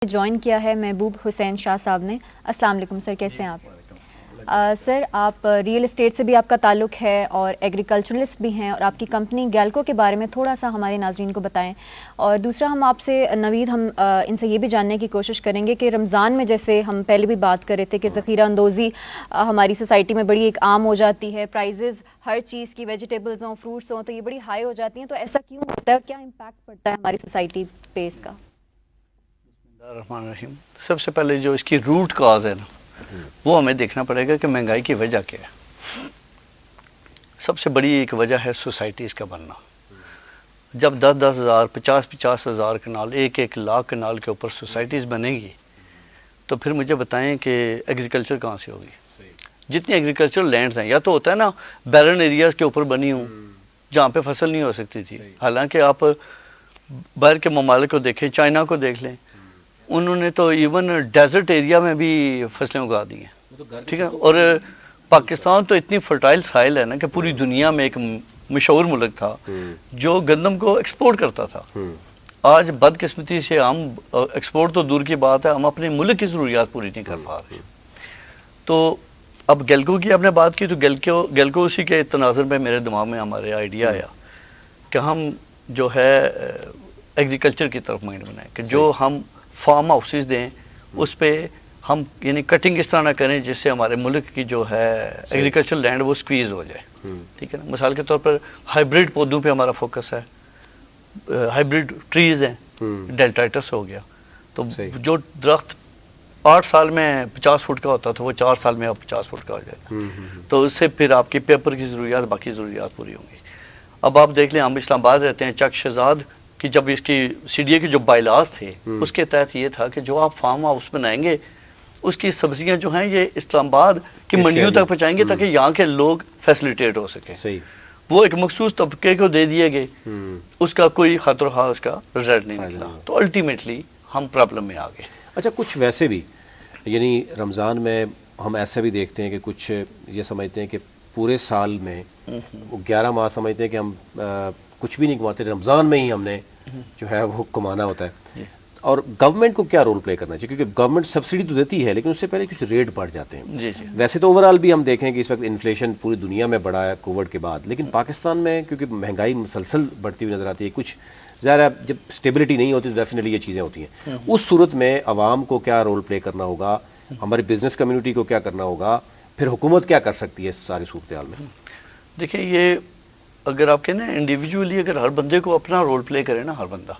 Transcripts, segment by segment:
Join کیا ہے محبوب حسین شاہ صاحب نے. السلام علیکم سر، کیسے ہیں آپ؟ سر آپ ریئل اسٹیٹ سے بھی آپ کا تعلق ہے اور ایگریکلچرلسٹ بھی ہیں، اور آپ کی کمپنی گیلکو کے بارے میں تھوڑا سا ہمارے ناظرین کو بتائیں. اور دوسرا ہم آپ سے نوید ان سے یہ بھی جاننے کی کوشش کریں گے کہ رمضان میں جیسے ہم پہلے بھی بات کر رہے تھے کہ ذخیرہ اندوزی ہماری سوسائٹی میں بڑی ایک عام ہو جاتی ہے، پرائزز ہر چیز کی ویجیٹیبلز ہوں فروٹس ہوں تو یہ بڑی ہائی ہو جاتی ہیں، تو ایسا کیوں ہوتا ہے اور کیا امپیکٹ پڑتا ہے ہماری سوسائٹی پہ اس کا؟ الرحمن الرحیم. سب سے پہلے جو اس کی روٹ کاز ہے نا، وہ ہمیں دیکھنا پڑے گا کہ مہنگائی کی وجہ کیا ہے. سب سے بڑی ایک وجہ ہے سوسائٹیز کا بننا. جب 10,000 50,000 کنال 1,00,000 کنال کے اوپر سوسائٹیز بنے گی تو پھر مجھے بتائیں کہ ایگریکلچر کہاں سے ہوگی. جتنی ایگریکلچر لینڈز ہیں، یا تو ہوتا ہے نا بیرن ایریاز کے اوپر بنی ہوں جہاں پہ فصل نہیں ہو سکتی تھی. حالانکہ آپ باہر کے ممالک کو دیکھیں، چائنا کو دیکھ لیں، انہوں نے تو ایون ڈیزرٹ ایریا میں بھی فصلیں اگا دی ہیں. ٹھیک ہے. اور پاکستان تو اتنی فرٹائل سائل ہے نا کہ پوری دنیا میں ایک مشہور ملک تھا جو گندم کو ایکسپورٹ کرتا تھا. آج بدقسمتی سے ہم ایکسپورٹ تو دور کی بات ہے، ہم اپنے ملک کی ضروریات پوری نہیں کر پا رہے. تو اب گیلکو کی آپ نے بات کی تو گیلکو اسی کے تناظر میں میرے دماغ میں ہمارے آئیڈیا آیا کہ ہم جو ہے ایگریکلچر کی طرف مائنڈ بنائیں کہ جو ہم فارم ہاؤسز دیں اس پہ ہم یعنی کٹنگ اس طرح نہ کریں جس سے ہمارے ملک کی جو ہے ایگریکلچر لینڈ وہ سکویز ہو جائے. ٹھیک ہے نا. مثال کے طور پر ہائیبریڈ پودوں پہ ہمارا فوکس ہے، ہائیبریڈ ٹریز ہیں. ڈیلٹائٹس ہو گیا تو جو درخت 8 سال میں 50 فٹ کا ہوتا تھا وہ 4 سال میں اب 50 فٹ کا ہو جائے گا. تو اس سے پھر آپ کی پیپر کی ضروریات باقی ضروریات پوری ہوں گی. اب آپ دیکھ لیں، ہم اسلام آباد رہتے ہیں، چک شہزاد کہ جب اس کی سی ڈی اے کے جو بائیلاز تھے اس کے تحت یہ تھا کہ جو آپ فارم ہاؤس بنائیں گے اس کی سبزیاں جو ہیں یہ اسلام آباد کی منڈیوں تک پہنچائیں گے تاکہ یہاں کے لوگ فیسلیٹیٹ ہو سکیں. وہ ایک مخصوص طبقے کو دے دیے گئے، اس کا کوئی خاطر خواہ اس کا رزلٹ نہیں نکلا، تو الٹیمیٹلی ہم پرابلم میں آ گئے. اچھا، کچھ ویسے بھی یعنی رمضان میں ہم ایسا بھی دیکھتے ہیں کہ کچھ یہ سمجھتے ہیں کہ پورے سال میں وہ 11 ماہ سمجھتے ہیں کہ ہم کچھ بھی نہیں کماتے، رمضان میں ہی ہم نے جو ہے وہ کمانا ہوتا ہے. اور گورنمنٹ کو کیا رول پلے کرنا چاہیے؟ کیونکہ گورنمنٹ سبسڈی تو دیتی ہے لیکن اس سے پہلے کچھ ریٹ بڑھ جاتے ہیں. ویسے تو اوور آل بھی ہم دیکھیں کہ اس وقت انفلیشن پوری دنیا میں بڑھا ہے کووڈ کے بعد، لیکن پاکستان میں کیونکہ مہنگائی مسلسل بڑھتی ہوئی نظر آتی ہے، کچھ ظاہر ہے جب اسٹیبلٹی نہیں ہوتی تو ڈیفینیٹلی یہ چیزیں ہوتی ہیں. اس صورت میں عوام کو کیا رول پلے کرنا ہوگا، ہماری بزنس کمیونٹی کو کیا کرنا ہوگا، پھر حکومت کیا کر سکتی ہے اس ساری صورتحال میں؟ دیکھیں، یہ اگر آپ کہیں نا انڈیویجولی اگر ہر بندے کو اپنا رول پلے کرے نا، ہر بندہ،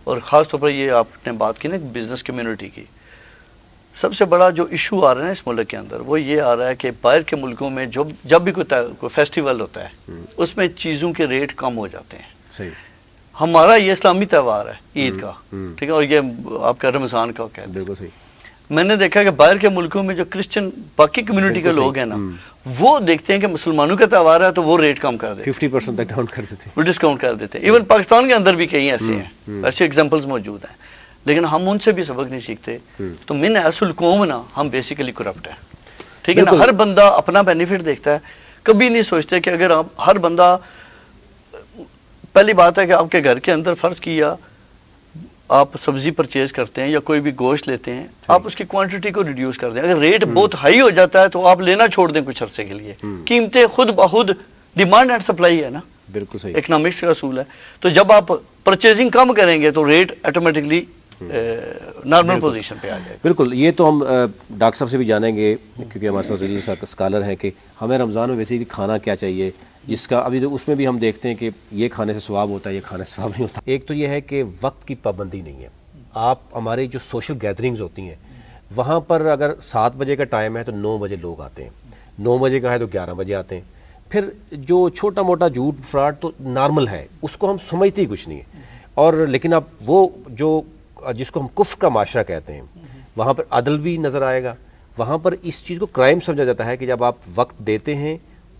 اور خاص طور پر یہ آپ نے بات کی نا بزنس کمیونٹی کی، سب سے بڑا جو ایشو آ رہا ہے اس ملک کے اندر وہ یہ آ رہا ہے کہ باہر کے ملکوں میں جب بھی کوئی فیسٹیول ہوتا ہے اس میں چیزوں کے ریٹ کم ہو جاتے ہیں. صحیح. ہمارا یہ اسلامی تہوار ہے عید کا، ٹھیک ہے، اور یہ آپ کا رمضان کا کہتے ہیں. بالکل صحیح. میں نے دیکھا کہ باہر کے ملکوں میں جو کرسچن باقی کمیونٹی کے لوگ ہیں نا، وہ دیکھتے ہیں کہ مسلمانوں کا تہوار ہے تو وہ ریٹ کم کر دیتے ہیں، 50% تک ڈاؤن کر دیتے ہیں، وہ ڈسکاؤنٹ کر دیتے ہیں. ایون پاکستان کے اندر بھی کئی ایسے ہیں، ایسے ایگزامپلز موجود ہیں، لیکن ہم ان سے بھی سبق نہیں سیکھتے. تو من اصل قوم نا ہم بیسیکلی کرپٹ ہیں. ٹھیک ہے نا. ہر بندہ اپنا بینیفٹ دیکھتا ہے، کبھی نہیں سوچتے کہ اگر آپ ہر بندہ، پہلی بات ہے کہ آپ کے گھر کے اندر فرض کیا آپ سبزی پرچیز کرتے ہیں یا کوئی بھی گوشت لیتے ہیں، آپ اس کی کوانٹٹی کو ریڈیوس کر دیں. اگر ریٹ بہت ہائی ہو جاتا ہے تو آپ لینا چھوڑ دیں کچھ عرصے کے لیے. قیمتیں خود بخود، ڈیمانڈ اینڈ سپلائی ہے نا، بالکل صحیح، اکنامکس کا اصول ہے. تو جب آپ پرچیزنگ کم کریں گے تو ریٹ آٹومیٹکلی نارمل پوزیشن پہ آ جائے گا. بالکل. یہ تو ہم ڈاکٹر صاحب سے بھی جانیں گے کیونکہ ہمارے ساتھ ریلیز صاحب اسکالر ہیں کہ ہمیں رمضان میں ویسے ہی کھانا کیا چاہیے، جس کا ابھی اس میں بھی ہم دیکھتے ہیں کہ یہ کھانے سے ثواب ہوتا ہے، یہ کھانے سے ثواب نہیں ہوتا. ایک تو یہ ہے کہ وقت کی پابندی نہیں ہے. آپ ہمارے جو سوشل گیدرنگز ہوتی ہیں وہاں پر اگر 7 بجے کا ٹائم ہے تو 9 بجے لوگ آتے ہیں، 9 بجے کا ہے تو 11 بجے آتے ہیں. پھر جو چھوٹا موٹا جھوٹ فراڈ تو نارمل ہے، اس کو ہم سمجھتے ہی کچھ نہیں ہے. اور لیکن اب وہ جو جس کو ہم کفر کا معاشرہ کہتے ہیں وہاں پر عدل بھی نظر آئے گا. وہاں پر اس چیز کو کرائم سمجھا جاتا ہے کہ جب آپ وقت دیتے ہیں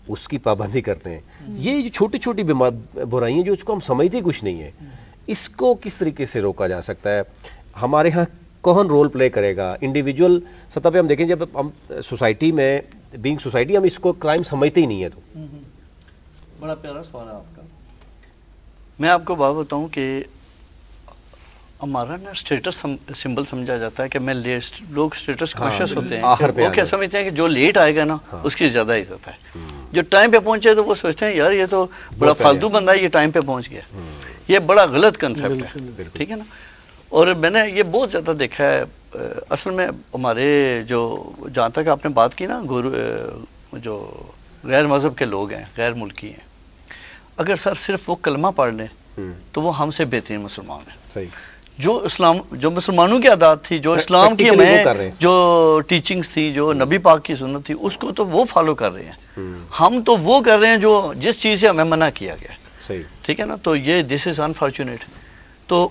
اس کی پابندی کرتے ہیں. یہ جو چھوٹی چھوٹی برائیاں جو اس کو ہم سمجھتے ہی کچھ نہیں ہے، اس کو کس طریقے سے روکا جا سکتا ہے؟ ہمارے ہاں کون رول پلے کرے گا؟ انڈیویجول سطح پہ ہم دیکھیں، جب ہم سوسائٹی میں بینگ سوسائٹی ہم اس کو کرائم سمجھتے ہی نہیں ہے. تو بڑا پیارا سوال ہے آپ کا. میں آپ کو بات بتاؤں کہ ہمارا نا اسٹیٹس سمبل سمجھا جاتا ہے کہ میں لوگ اسٹیٹس کانشیس ہوتے ہیں آخر پہ وہ کیا سمجھتے ہیں کہ جو لیٹ آئے گا نا اس کی زیادہ عزت ہے، جو ٹائم پہ پہنچے تو وہ سوچتے ہیں یار یہ تو بڑا فالتو بندہ ہے، یہ ٹائم پہ پہنچ گیا. یہ بڑا غلط کنسیپٹ ہے، ٹھیک ہے نا. اور میں نے یہ بہت زیادہ دیکھا ہے اصل میں ہمارے جو جہاں تک آپ نے بات کی نا جو غیر مذہب کے لوگ ہیں، غیر ملکی ہیں، اگر سر صرف وہ کلمہ پڑھ لیں تو وہ ہم سے بہترین مسلمان ہیں. صحیح. جو مسلمانوں کی عادات تھی، جو اسلام کی ہمیں جو ٹیچنگز تھی، جو نبی پاک کی سنت تھی، اس کو تو وہ فالو کر رہے ہیں. ہم تو وہ کر رہے ہیں جو جس چیز سے ہمیں منع کیا گیا. صحیح. ٹھیک ہے نا. تو یہ دس از انفارچونیٹ. تو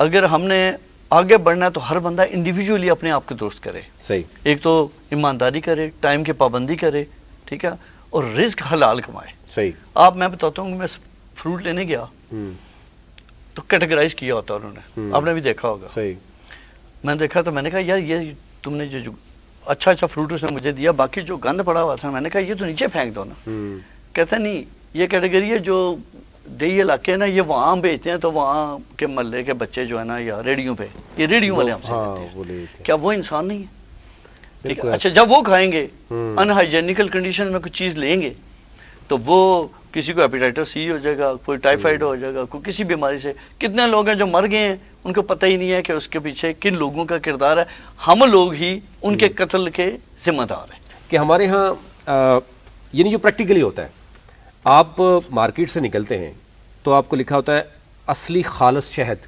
اگر ہم نے آگے بڑھنا ہے تو ہر بندہ انڈیویجولی اپنے آپ کو درست کرے. صحیح. ایک تو ایمانداری کرے، ٹائم کی پابندی کرے، ٹھیک ہے، اور رزق حلال کمائے. صحیح. آپ میں بتاتا ہوں کہ میں فروٹ لینے گیا تو کیٹیگرائز کیا ہوتا انہوں نے، آپ نے بھی دیکھا ہوگا. صحیح. میں نے دیکھا تو میں نے کہا یار یہ تم نے جو اچھا فروٹ اس نے مجھے دیا، باقی جو گند پڑا ہوا تھا میں نے کہا یہ تو نیچے پھینک دو نا. کہتا نہیں یہ کیٹیگری ہے جو دیہی علاقے ہیں نا، یہ وہاں بیچتے ہیں تو وہاں کے محلے کے بچے جو ہے نا یا ریڈیوں پہ یہ ریڈیوں والے ہم سے لیتے ہیں. کیا وہ انسان نہیں ہے؟ ٹھیک ہے. اچھا جب وہ کھائیں گے ان ہائیجینیکل کنڈیشن میں کچھ چیز لیں گے تو وہ کسی کو ہیپیٹائٹس سی ہو جائے گا، کوئی ٹائیفائڈ ہو جائے گا، کوئی کسی بیماری سے. کتنے لوگ ہیں جو مر گئے ہیں، ان کو پتہ ہی نہیں ہے کہ اس کے پیچھے کن لوگوں کا کردار ہے. ہم لوگ ہی ان کے قتل کے ذمہ دار ہیں. کہ ہمارے ہاں یعنی جو پریکٹیکلی ہوتا ہے، آپ مارکیٹ سے نکلتے ہیں تو آپ کو لکھا ہوتا ہے اصلی خالص شہد،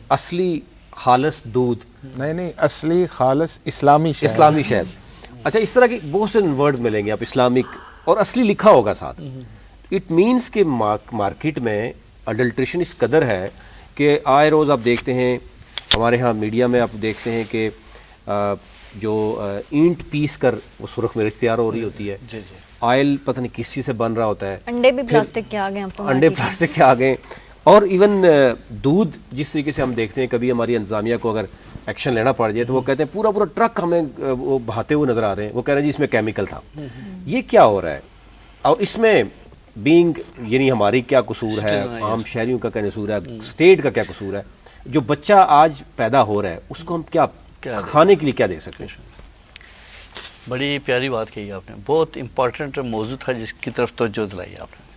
اصلی خالص دودھ، نہیں اصلی خالص اسلامی شہد. اچھا اس طرح کے بہت سے ورڈز ملیں گے آپ، اسلامک اور اصلی لکھا ہوگا ساتھ. اٹ مینس کہ مارکیٹ میں اڈلٹریشن اس قدر ہے کہ آئے روز آپ دیکھتے ہیں ہمارے ہاں میڈیا میں، آپ دیکھتے ہیں کہ جو اینٹ پیس کر وہ سرخ مرچ تیار ہو رہی ہوتی ہے، آئل پتہ نہیں کس چیز سے بن رہا ہوتا ہے، انڈے بھی پلاسٹک کے آ گئے، انڈے پلاسٹک کے آ گئے. اور ایون دودھ جس طریقے سے ہم دیکھتے ہیں، کبھی ہماری انتظامیہ کو اگر ایکشن لینا پڑ جائے تو وہ کہتے ہیں پورا ٹرک ہمیں وہ بہاتے ہوئے نظر آ رہے ہیں، وہ کہہ رہے ہیں جی اس میں کیمیکل تھا. یہ کیا ہو رہا ہے؟ اور اس میں بینگ یعنی ہماری کیا قصور ہے، عام شہریوں کا کیا قصور ہے، اسٹیٹ کا کیا قصور ہے؟ جو بچہ آج پیدا ہو رہا ہے اس کو ہم کیا کھانے کے لیے کیا دے سکتے ہیں؟ بڑی پیاری بات کہی آپ نے، بہت امپورٹنٹ موضوع تھا جس کی طرف توجہ دلائی آپ نے.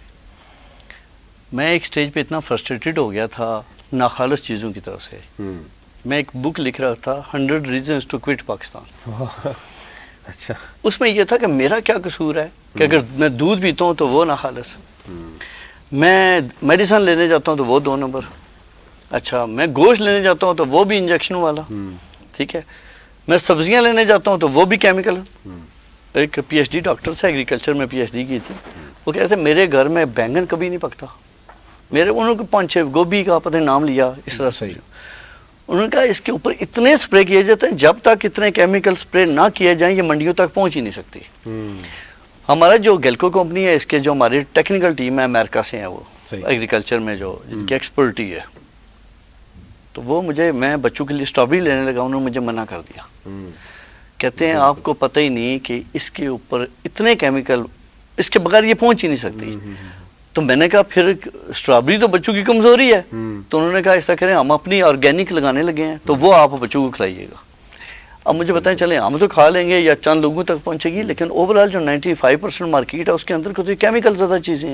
میں ایک سٹیج پہ اتنا فرسٹریٹڈ ہو گیا تھا ناخالص چیزوں کی طرف سے. میں ایک بک لکھ رہا تھا 100 Reasons to Quit Pakistan. اچھا. اس میں یہ تھا کہ میرا کیا قصور ہے کہ اگر میں دودھ پیتا ہوں تو وہ ناخالص، میں میڈیسن لینے جاتا ہوں تو وہ 2 نمبر، اچھا میں گوشت لینے جاتا ہوں تو وہ بھی انجیکشن والا، ٹھیک ہے، میں سبزیاں لینے جاتا ہوں تو وہ بھی کیمیکل. ایک پی ایچ ڈی ڈاکٹر سے ایگریکلچر میں پی ایچ ڈی کی تھی، وہ کہتے ہیں میرے گھر میں بینگن کبھی نہیں پکتا. انہوں نے 5-6 گوبھی کا پتہ نام لیا اس طرح سے. انہوں نے کہا اس کے اوپر اتنے سپرے کیے جاتے ہیں، جب تک اتنے کیمیکل سپرے نہ کیے جائیں یہ منڈیوں تک پہنچ ہی نہیں سکتی. ہمارا جو گیلکو کمپنی ہے، اس کے جو ہماری ٹیکنیکل ٹیم ہے امریکہ سے ہیں، وہ ایگریکلچر میں جو جن کی ایکسپرٹی ہے، تو وہ میں بچوں کے لیے اسٹرابیری لینے لگا، انہوں نے مجھے منع کر دیا. کہتے ہیں آپ کو پتہ ہی نہیں کہ اس کے اوپر اتنے کیمیکل، اس کے بغیر یہ پہنچ ہی نہیں سکتی. تو میں نے کہا پھر اسٹرابیری تو بچوں کی کمزوری ہے. تو انہوں نے کہا ایسا کریں ہم اپنی آرگینک لگانے لگے ہیں تو وہ آپ بچوں کو کھلائیے گا. اب مجھے بتائیں چلیں ہم تو کھا لیں گے یا چند لوگوں تک پہنچے گی، لیکن اوور آل جو 95% مارکیٹ ہے اس کے اندر کو تو کیمیکل زیادہ چیزیں ہیں.